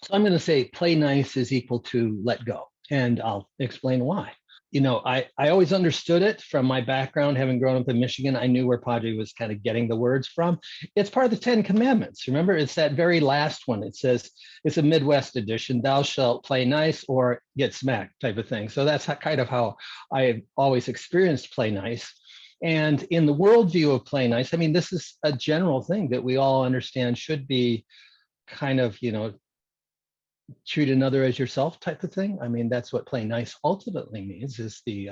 So I'm going to say play nice is equal to let go. And I'll explain why. I always understood it from my background, having grown up in Michigan. I knew where Padre was kind of getting the words from. It's part of the 10 Commandments. Remember, it's that very last one. It says, it's a Midwest edition, thou shalt play nice or get smacked type of thing. So that's kind of how I have always experienced play nice. And in the worldview of play nice, I mean, this is a general thing that we all understand should be kind of, treat another as yourself type of thing. I mean, that's what play nice ultimately means, is the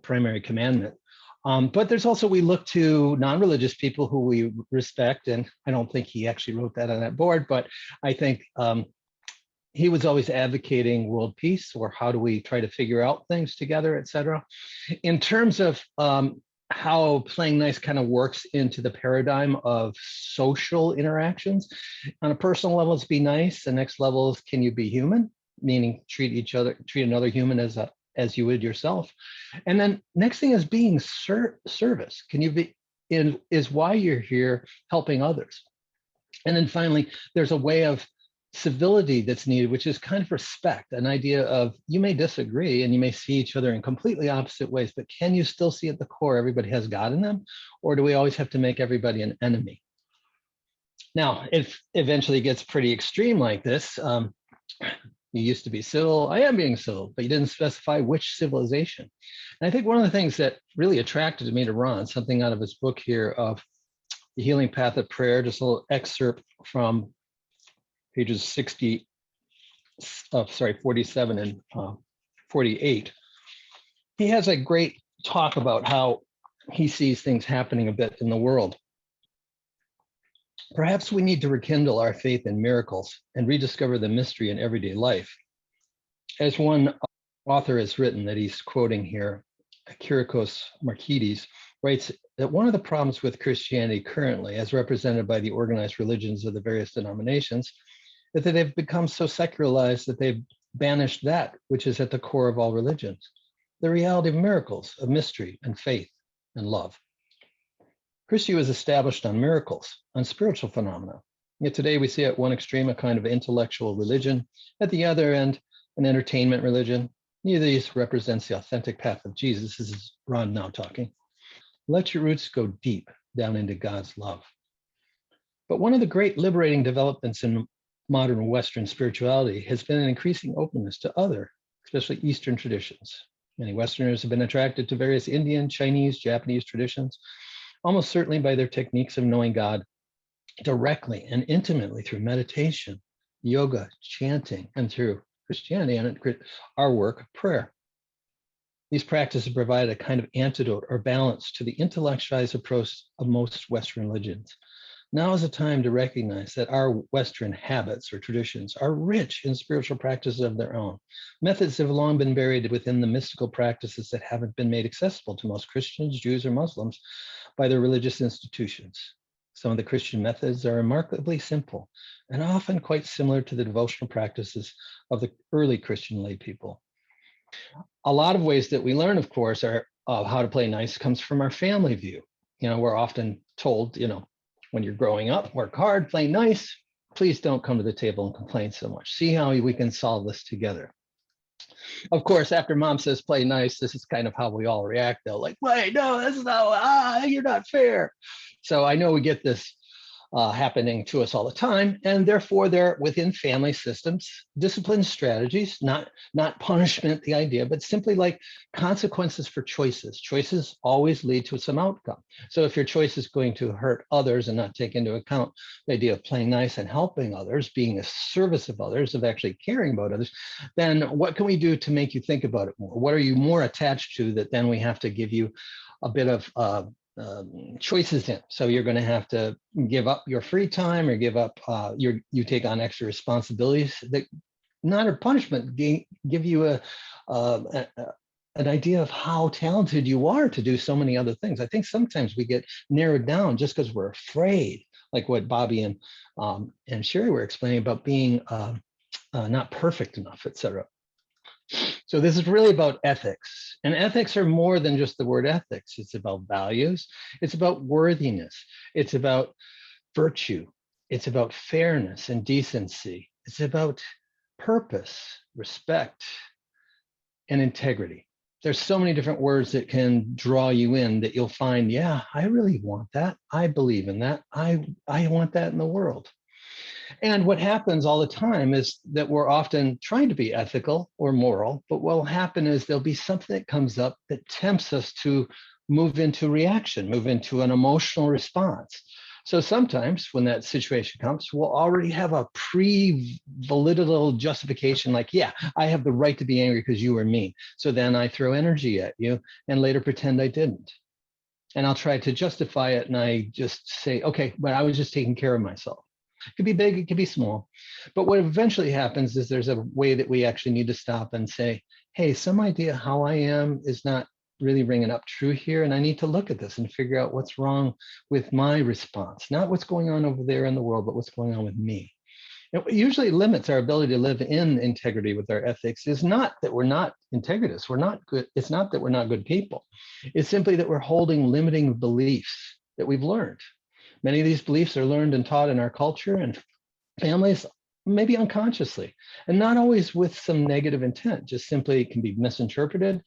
primary commandment. But there's also, we look to non-religious people who we respect, and I don't think he actually wrote that on that board, but I think he was always advocating world peace, or how do we try to figure out things together, et cetera. In terms of how playing nice kind of works into the paradigm of social interactions. On a personal level, it's be nice. The next level is, can you be human? Meaning treat another human as you would yourself. And then next thing is being service. Can you be is why you're here, helping others. And then finally, there's a way of civility that's needed, which is kind of respect, an idea of, you may disagree and you may see each other in completely opposite ways, but can you still see at the core everybody has God in them? Or do we always have to make everybody an enemy? Now, if eventually it gets pretty extreme like this, you used to be civil, I am being civil, but you didn't specify which civilization. And I think one of the things that really attracted me to Ron, something out of his book here of The Healing Path of Prayer, just a little excerpt from pages 47 and 48. He has a great talk about how he sees things happening a bit in the world. Perhaps we need to rekindle our faith in miracles and rediscover the mystery in everyday life. As one author has written that he's quoting here, Kyriakos Markides, writes that one of the problems with Christianity currently, as represented by the organized religions of the various denominations, is that they've become so secularized that they've banished that which is at the core of all religions, the reality of miracles, of mystery and faith and love. Christianity was established on miracles, on spiritual phenomena. Yet today we see at one extreme a kind of intellectual religion, at the other end an entertainment religion. Neither of these represents the authentic path of Jesus. This is Ron now talking. Let your roots go deep down into God's love. But one of the great liberating developments in modern Western spirituality has been an increasing openness to other, especially Eastern traditions. Many Westerners have been attracted to various Indian, Chinese, Japanese traditions, almost certainly by their techniques of knowing God directly and intimately through meditation, yoga, chanting, and through Christianity and our work of prayer. These practices provide a kind of antidote or balance to the intellectualized approach of most Western religions. Now is a time to recognize that our Western habits or traditions are rich in spiritual practices of their own. Methods have long been buried within the mystical practices that haven't been made accessible to most Christians, Jews, or Muslims by their religious institutions. Some of the Christian methods are remarkably simple and often quite similar to the devotional practices of the early Christian lay people. A lot of ways that we learn, of course, are how to play nice comes from our family view. We're often told, when you're growing up, work hard, play nice. Please don't come to the table and complain so much. See how we can solve this together. Of course, after mom says play nice, this is kind of how we all react though. Like, wait, no, this is not, you're not fair. So I know we get this happening to us all the time, and therefore they're within family systems, discipline strategies, not punishment, the idea, but simply like consequences for choices. Choices always lead to some outcome. So if your choice is going to hurt others and not take into account the idea of playing nice and helping others, being a service of others, of actually caring about others, then what can we do to make you think about it more? What are you more attached to that then we have to give you a bit of choices in? So you're going to have to give up your free time or give up you take on extra responsibilities that, not a punishment, give you an idea of how talented you are to do so many other things. I think sometimes we get narrowed down just because we're afraid, like what Bobby and Sherry were explaining about being not perfect enough, etc. So this is really about ethics, and ethics are more than just the word ethics. It's about values. It's about worthiness. It's about virtue. It's about fairness and decency. It's about purpose, respect, and integrity. There's so many different words that can draw you in that you'll find, yeah, I really want that. I believe in that. I want that in the world. And what happens all the time is that we're often trying to be ethical or moral, but what will happen is there'll be something that comes up that tempts us to move into reaction, move into an emotional response. So sometimes when that situation comes, we'll already have a pre-validated justification like, yeah, I have the right to be angry because you were mean. So then I throw energy at you and later pretend I didn't. And I'll try to justify it and I just say, okay, but I was just taking care of myself. It could be big, it could be small. But what eventually happens is there's a way that we actually need to stop and say, hey, some idea how I am is not really ringing up true here. And I need to look at this and figure out what's wrong with my response, not what's going on over there in the world, but what's going on with me. And what usually limits our ability to live in integrity with our ethics is not that we're not integritists. We're not good. It's not that we're not good people. It's simply that we're holding limiting beliefs that we've learned. Many of these beliefs are learned and taught in our culture and families, maybe unconsciously, and not always with some negative intent, just simply can be misinterpreted,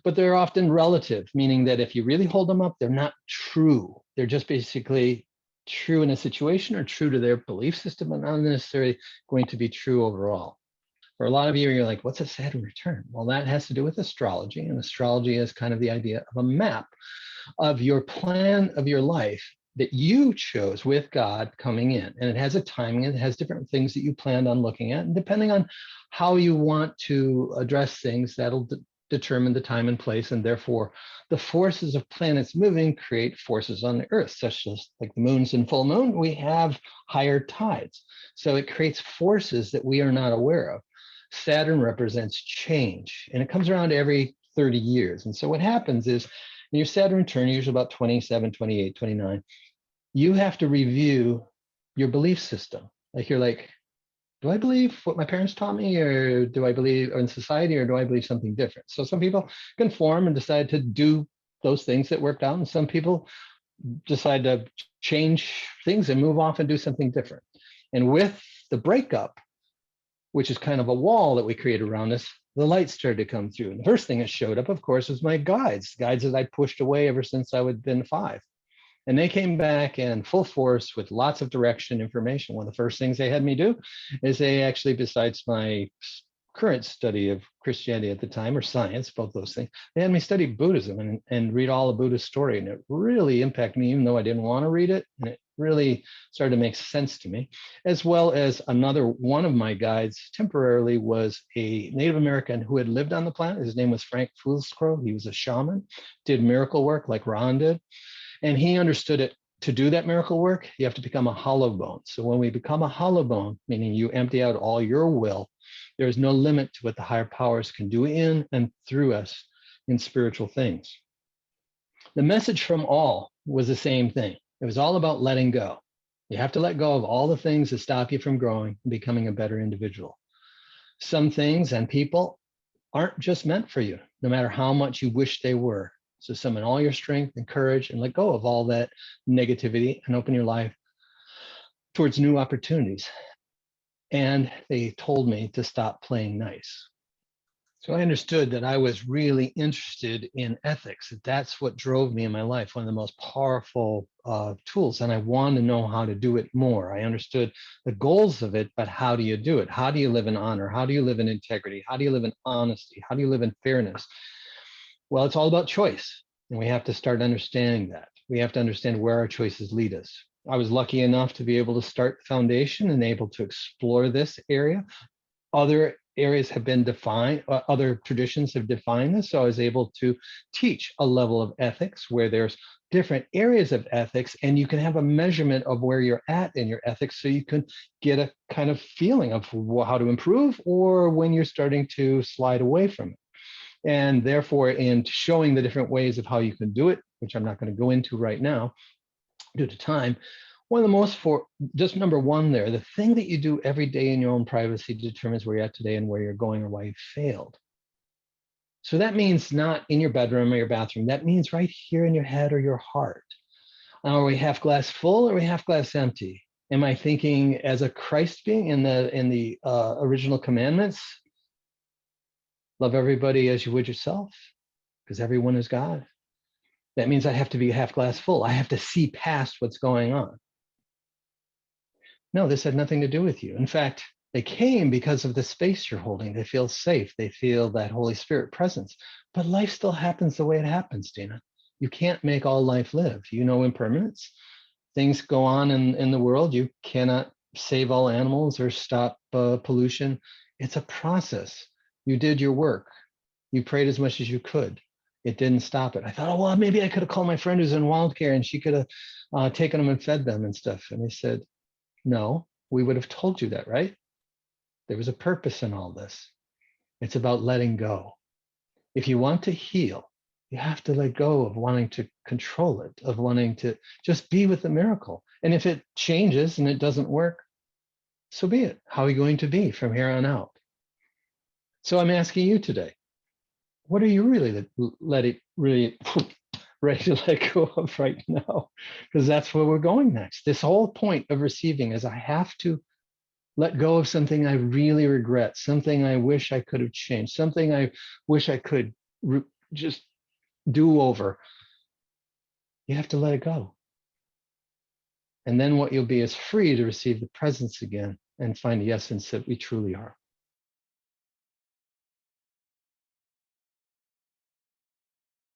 but they're often relative, meaning that if you really hold them up, they're not true. They're just basically true in a situation or true to their belief system, but not necessarily going to be true overall. For a lot of you, you're like, what's a Saturn return? Well, that has to do with astrology, and astrology is kind of the idea of a map of your plan of your life that you chose with God coming in. And it has a timing, and it has different things that you planned on looking at. And depending on how you want to address things, that'll determine the time and place. And therefore, the forces of planets moving create forces on the Earth, such as like the moon's in full moon, we have higher tides. So it creates forces that we are not aware of. Saturn represents change, and it comes around every 30 years. And so what happens is, in your Saturn return, usually about 27, 28, 29, you have to review your belief system. Like you're like, do I believe what my parents taught me, or do I believe in society, or do I believe something different? So some people conform and decide to do those things that worked out, and some people decide to change things and move off and do something different. And with the breakup, which is kind of a wall that we create around us, the light started to come through. And the first thing that showed up, of course, was my guides that I'd pushed away ever since I had been 5. And they came back in full force with lots of direction information. One of the first things they had me do is they actually, besides my current study of Christianity at the time, or science, both those things, they had me study Buddhism and read all the Buddhist story. And it really impacted me, even though I didn't want to read it. And it really started to make sense to me, as well as another one of my guides temporarily was a Native American who had lived on the planet. His name was Frank Foolscrow. He was a shaman, did miracle work like Ron did. And he understood it. To do that miracle work, you have to become a hollow bone. So when we become a hollow bone, meaning you empty out all your will, there is no limit to what the higher powers can do in and through us in spiritual things. The message from all was the same thing. It was all about letting go. You have to let go of all the things that stop you from growing and becoming a better individual. Some things and people aren't just meant for you, no matter how much you wish they were. So summon all your strength and courage and let go of all that negativity and open your life towards new opportunities. And they told me to stop playing nice. So I understood that I was really interested in ethics. That's what drove me in my life, one of the most powerful tools. And I wanted to know how to do it more. I understood the goals of it, but how do you do it? How do you live in honor? How do you live in integrity? How do you live in honesty? How do you live in fairness? Well, it's all about choice. And we have to start understanding that. We have to understand where our choices lead us. I was lucky enough to be able to start the foundation and able to explore this area. Other areas have been defined, other traditions have defined this. So I was able to teach a level of ethics where there's different areas of ethics, and you can have a measurement of where you're at in your ethics so you can get a kind of feeling of how to improve or when you're starting to slide away from it. And therefore, in showing the different ways of how you can do it, which I'm not going to go into right now due to time, one of the most just number one there, the thing that you do every day in your own privacy determines where you're at today and where you're going or why you failed. So that means not in your bedroom or your bathroom. That means right here in your head or your heart. Are we half glass full or are we half glass empty? Am I thinking as a Christ being in the original commandments? Love everybody as you would yourself, because everyone is God. That means I have to be half glass full. I have to see past what's going on. No, this had nothing to do with you. In fact, they came because of the space you're holding. They feel safe. They feel that Holy Spirit presence. But life still happens the way it happens, Dana. You can't make all life live. You know impermanence. Things go on in the world. You cannot save all animals or stop pollution. It's a process. You did your work. You prayed as much as you could. It didn't stop it. I thought, oh, well, maybe I could have called my friend who's in wild care and she could have taken them and fed them and stuff. And he said, no, we would have told you that, right? There was a purpose in all this. It's about letting go. If you want to heal, you have to let go of wanting to control it, of wanting to just be with the miracle. And if it changes and it doesn't work, so be it. How are you going to be from here on out? So I'm asking you today, what are you really really ready to let go of right now? Because that's where we're going next. This whole point of receiving is I have to let go of something I really regret, something I wish I could have changed, something I wish I could just do over. You have to let it go. And then what you'll be is free to receive the presence again and find the essence that we truly are.